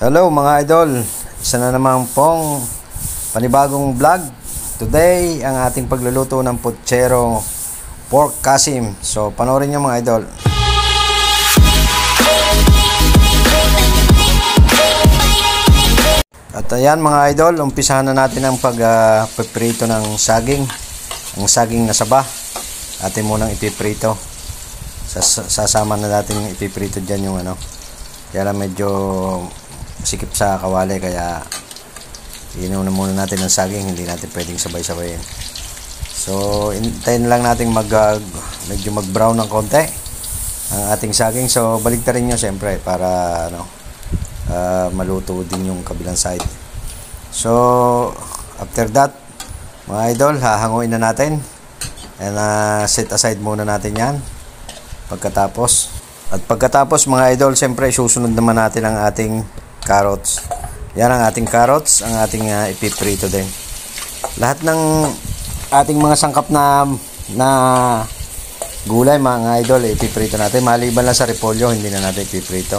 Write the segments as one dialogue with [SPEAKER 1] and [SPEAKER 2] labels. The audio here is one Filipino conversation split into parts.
[SPEAKER 1] Hello mga idol, isa na naman pong panibagong vlog. Today, ang ating pagluluto ng putsero pork kasim. So, panoorin nyo mga idol. At ayan mga idol, umpisahan na natin ang pagpiprito ng saging. Ang saging na saba, atin munang ipiprito. Sasama na natin ipiprito dyan yung kaya lang medyo sikip sa kawali, kaya inuuna muna natin ang saging, hindi natin pwedeng sabay-sabayin. So hintayin lang natin medyo mag-brown ng konti ang ating saging. So baligtarin nyo siyempre para maluto din yung kabilang side. So after that mga idol, hahanguin na natin and set aside muna natin yan pagkatapos mga idol, siyempre susunod naman natin ang ating carrots. Yan ang ating carrots, ang ating ipiprito din. Lahat ng ating mga sangkap na gulay mga idol, ipiprito natin. Maliban lang sa repolyo, hindi na natin ipiprito.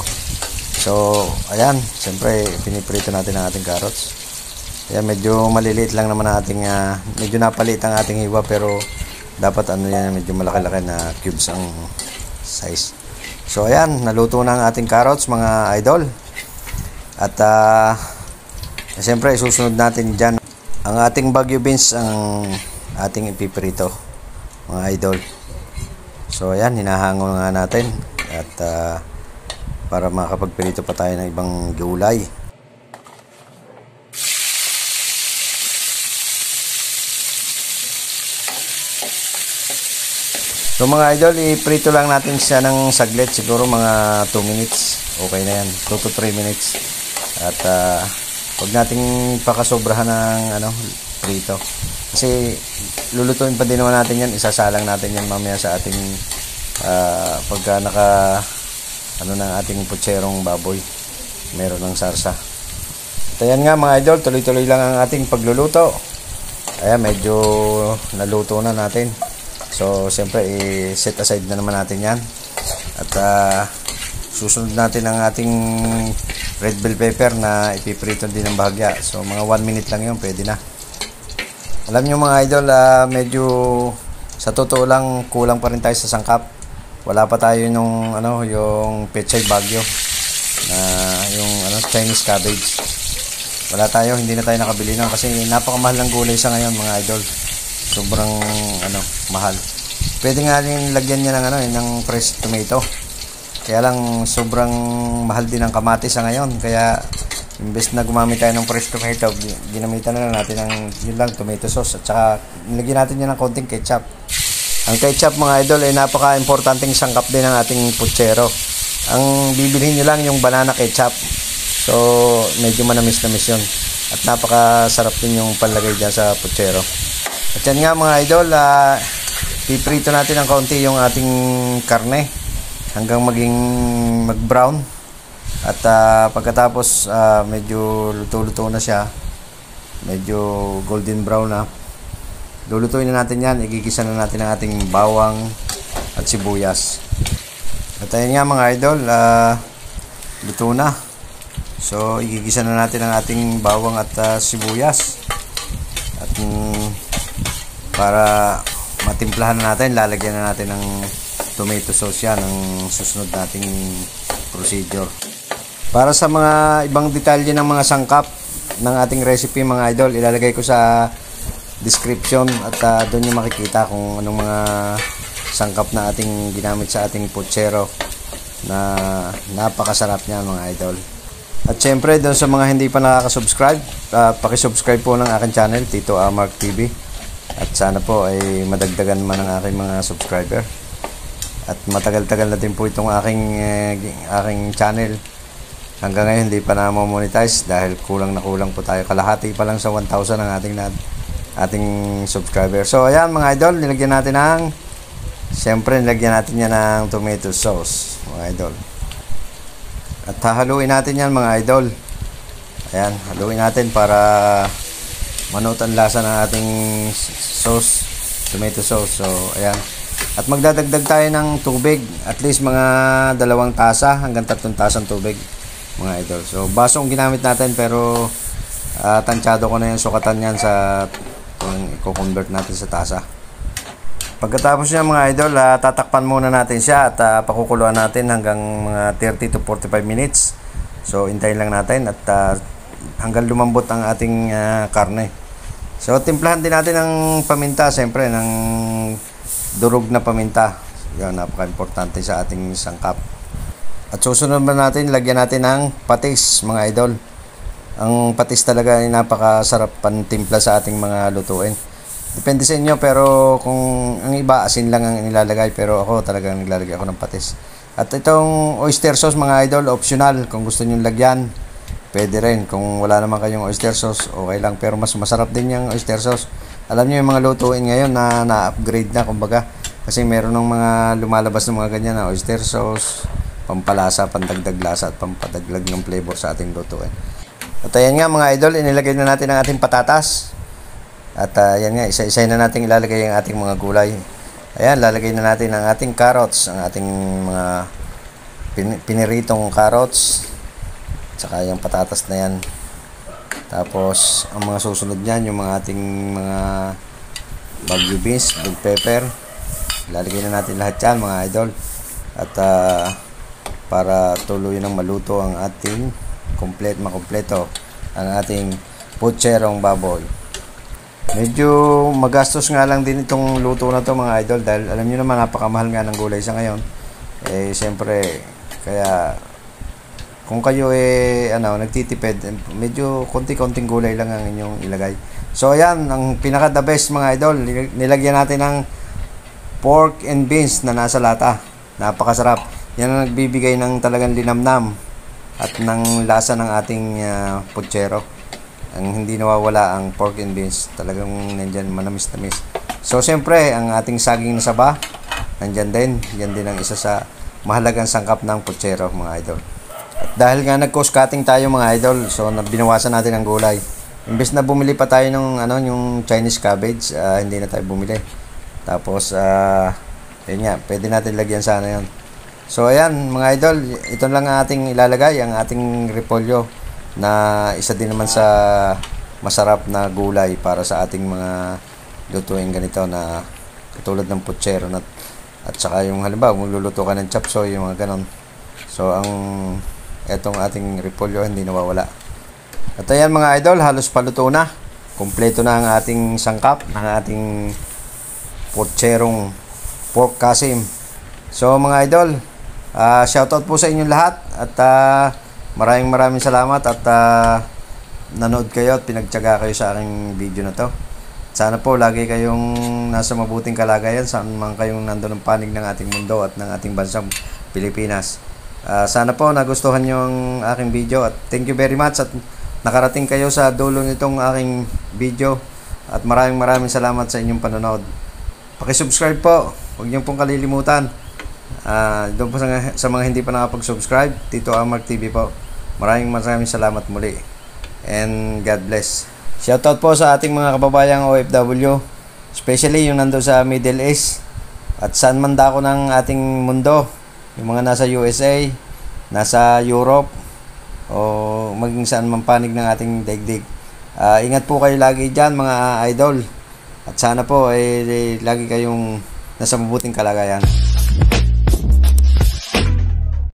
[SPEAKER 1] So, ayan, siyempre piniprito natin ang ating carrots. Ayan, medyo maliliit lang naman ang ating, medyo napaliit ang ating hiwa, pero dapat yan, medyo malaki-laki na cubes ang size. So, ayan, naluto na ang ating carrots mga idol. At siyempre susunod natin dyan ang ating Baguio beans, ang ating ipiprito mga idol. So ayan, hinahango nga natin at para makapagprito pa tayo ng ibang gulay. So mga idol, iprito lang natin siya ng saglit, siguro mga 2 minutes. Okay na yan, 2 to 3 minutes. At huwag nating pakasobrahan ng prito. Kasi lulutuin pa din naman natin yan, isasalang natin yan mamaya sa ating pagka ng ating putserong baboy. Meron ng sarsa. At ayan nga mga idol, tuloy-tuloy lang ang ating pagluluto. Ayan, medyo naluto na natin. So siyempre i-set aside na naman natin yan. At susunod natin ang ating red bell pepper na ipiprito din ng bahagya. So mga 1 minute lang yun, pwede na. Alam nyo mga idol, medyo sa totoo lang kulang pa rin tayo sa sangkap. Wala pa tayo nung yung pechay bagyo na yung Chinese cabbage. Wala tayo, hindi na tayo nakabili na kasi napakamahal ng gulay sa ngayon mga idol. Sobrang mahal. Pwede nga rin lagyan niya ng fresh tomato. Kaya lang sobrang mahal din ang kamatis sa ngayon, kaya imbes na gumamit tayo ng fresh tomato, ginamitan na lang natin ng yun lang, tomato sauce, at saka nilagyan natin yun ng konting ketchup. Ang ketchup mga idol ay napaka-importanting sangkap din ng ating putsero. Ang bibilhin nyo lang yung banana ketchup, so medyo manamis-namis yun at napakasarap din yung panlagay dyan sa putsero. At yan nga mga idol, piprito natin ng konti yung ating karne hanggang maging mag-brown. At pagkatapos medyo luto-luto na siya, medyo golden brown na, lulutuin na natin yan. Igigisa na natin ang ating bawang at sibuyas. At ayun nga mga idol, luto na. So igigisa na natin ang ating bawang at sibuyas. At para matimplahan na natin, lalagyan na natin ng tomato sauce yan ang susunod nating procedure. Para sa mga ibang detalye ng mga sangkap ng ating recipe mga idol, ilalagay ko sa description at doon nyo makikita kung anong mga sangkap na ating ginamit sa ating putsero na napakasarap niya mga idol. At syempre doon sa mga hindi pa nakaka-subscribe, pakisubscribe po ng aking channel, Tito Amark TV. At sana po ay madagdagan man ang aking mga subscriber. At matagal-tagal na din po itong aking channel. Hanggang ngayon hindi pa na-monetize dahil kulang na kulang po tayo. Kalahati pa lang sa 1,000 ang ating subscriber. So ayan mga idol, nilagyan natin siyempre nilagyan natin yan ng tomato sauce mga idol. At hahaluin natin yan mga idol. Ayan, haluin natin para manuot ang lasa ng ating sauce, tomato sauce. So ayan, at magdadagdag tayo ng tubig, at least mga 2 tasa hanggang 3 tasang tubig. mga idol. So baso ang ginamit natin, pero tansyado ko na yung sukatan yan sa kung i-convert natin sa tasa. Pagkatapos niya mga idol, tatakpan muna natin siya at pakukuluan natin hanggang mga 30 to 45 minutes. So hintayin lang natin at hanggang lumambot ang ating karne. So timplahan din natin ng paminta, siyempre ng durog na paminta. Yan, napaka-importante sa ating sangkap. At susunod na natin, lagyan natin ng patis mga idol. Ang patis talaga ay napakasarap pantimpla sa ating mga lutuin. Depende sa inyo, pero kung ang iba asin lang ang nilalagay, pero ako talagang nilalagay ako ng patis. At itong oyster sauce mga idol, optional. Kung gusto niyo lagyan, pwede rin. Kung wala naman kayong oyster sauce, okay lang. Pero mas masarap din yung oyster sauce. Alam niyo yung mga lutuin ngayon na na-upgrade na, kumbaga. Kasi meron ng mga lumalabas ng mga ganyan na oyster sauce, pampalasa, pandagdag lasa at pampadaglag ng flavor sa ating lutuin. At ayan nga mga idol, inilagay na natin ang ating patatas. At ayan nga, isa-isa na natin ilalagay ang ating mga gulay. Ayan, lalagay na natin ang ating carrots, ang ating mga piniritong carrots. Tsaka yung patatas na yan. Tapos ang mga susunod niyan, yung mga ating mga bagyo beans, big pepper. Lalagay na natin lahat yan mga idol. At para tuluyan ng maluto ang ating makumpleto ang ating putserong baboy. Medyo magastos nga lang din itong luto na to mga idol, dahil alam niyo naman napakamahal nga ng gulay sa ngayon. Siyempre, kaya kung kayo nagtitipid, medyo konti-konting gulay lang ang inyong ilagay. So ayan, ang pinaka the best mga idol, nilagyan natin ng pork and beans na nasa lata. Napakasarap. Yan ang nagbibigay ng talagang linamnam at ng lasa ng ating putsero. Ang hindi nawawala ang pork and beans, talagang nandyan, manamis-namis. So siyempre, ang ating saging na saba, nandyan din. Yan din ang isa sa mahalagang sangkap ng putsero mga idol. At dahil nga nag-cost cutting tayo mga idol, so binawasan natin ang gulay. Imbes na bumili pa tayo ng yung Chinese cabbage, hindi na tayo bumili. Tapos yun nga, pwede natin lagyan sana yun. So ayan mga idol, ito lang ang ating ilalagay, ang ating repolyo, na isa din naman sa masarap na gulay para sa ating mga lutuin ganito na katulad ng putsero at saka yung halimbawa magluluto ka ng chop suey, yung mga ganon. So etong ating repolyo hindi nawawala. At ayan mga idol, halos paluto na. Kompleto na ang ating sangkap ng ating putserong pork kasim. So mga idol, shoutout po sa inyong lahat at maraming salamat at nanood kayo at pinagtiyaga kayo sa aking video na to. Sana po lagi kayong nasa mabuting kalagayan saan man kayong nandoon ng panig ng ating mundo at ng ating bansang Pilipinas. Sana po nagustuhan nyo ang aking video at thank you very much at nakarating kayo sa dulo nitong aking video at maraming salamat sa inyong panonood. Paki-subscribe po, huwag niyo pong kalilimutan. Doon po sa mga hindi pa nakapag-subscribe, Tito Amar TV po. Maraming salamat muli and God bless. Shoutout po sa ating mga kababayang OFW, especially yung nando sa Middle East at saan man dako ng ating mundo, yung mga nasa USA, nasa Europe o maging saan man panig ng ating daigdig. Ingat po kayo lagi dyan mga idol at sana po ay lagi kayong nasa mabuting kalagayan.